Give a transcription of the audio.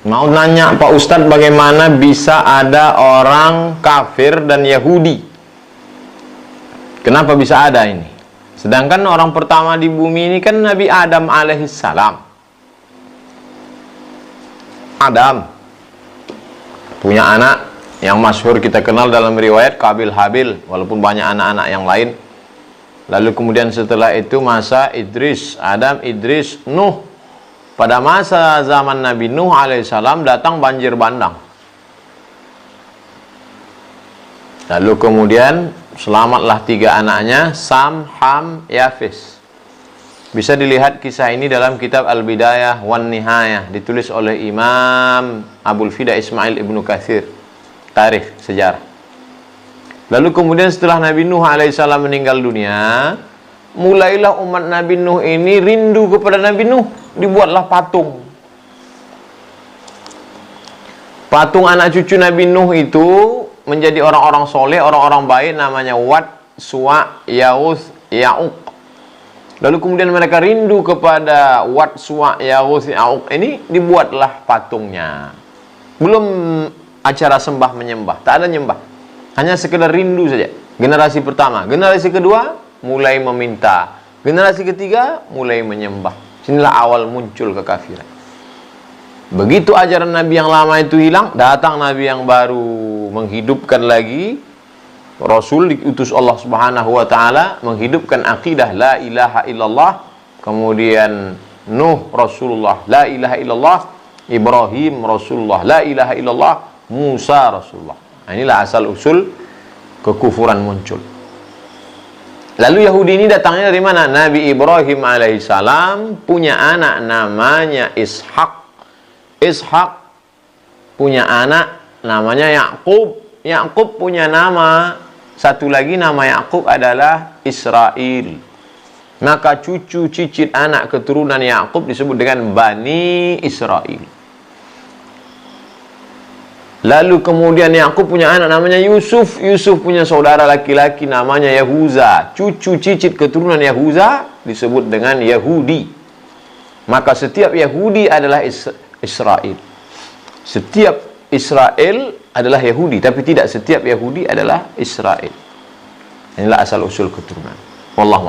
Mau nanya Pak Ustadz, bagaimana bisa ada orang kafir dan Yahudi? Kenapa bisa ada ini? Sedangkan orang pertama di bumi ini kan Nabi Adam alaihissalam. Adam punya anak yang masyhur kita kenal dalam riwayat, Qabil Habil, walaupun banyak anak-anak yang lain. Lalu kemudian setelah itu masa Idris, Adam, Idris, Nuh. Pada masa zaman Nabi Nuh alaihissalam datang banjir bandang. Lalu kemudian selamatlah 3 anaknya, Sam, Ham, Yafis. Bisa dilihat kisah ini dalam kitab Al-Bidayah wan Nihayah, ditulis oleh Imam Abul Fida Ismail Ibnu Katsir, tarikh sejarah. Lalu kemudian setelah Nabi Nuh alaihissalam meninggal dunia, mulailah umat Nabi Nuh ini rindu kepada Nabi Nuh. Dibuatlah patung. Patung anak cucu Nabi Nuh itu menjadi orang-orang soleh, orang-orang baik, namanya Wad, Suwa, Ya'uth, Ya'uq. Lalu kemudian mereka rindu kepada Wad, Suwa, Ya'uth, Ya'uq ini, dibuatlah patungnya. Belum acara sembah menyembah, tak ada nyembah. Hanya sekedar rindu saja. Generasi pertama. Generasi kedua mulai meminta. Generasi ketiga mulai menyembah. Inilah awal muncul kekafiran. Begitu ajaran Nabi yang lama itu hilang, datang Nabi yang baru menghidupkan lagi. Rasul diutus Allah Subhanahu wa taala menghidupkan akidah la ilaha illallah. Kemudian Nuh Rasulullah, la ilaha illallah. Ibrahim Rasulullah, la ilaha illallah. Musa Rasulullah. Nah, inilah asal usul kekufuran muncul. Lalu Yahudi ini datangnya dari mana? Nabi Ibrahim alaihissalam punya anak namanya Ishak. Ishak punya anak namanya Yakub. Yakub punya nama satu lagi, nama Yakub adalah Israel. Maka cucu cicit anak keturunan Yakub disebut dengan Bani Israel. Lalu kemudian Yakub punya anak namanya Yusuf. Yusuf punya saudara laki-laki namanya Yahuza. Cucu cicit keturunan Yahuza disebut dengan Yahudi. Maka setiap Yahudi adalah Israel. Setiap Israel adalah Yahudi, tapi tidak setiap Yahudi adalah Israel. Inilah asal usul keturunan. Wallahu a'lam.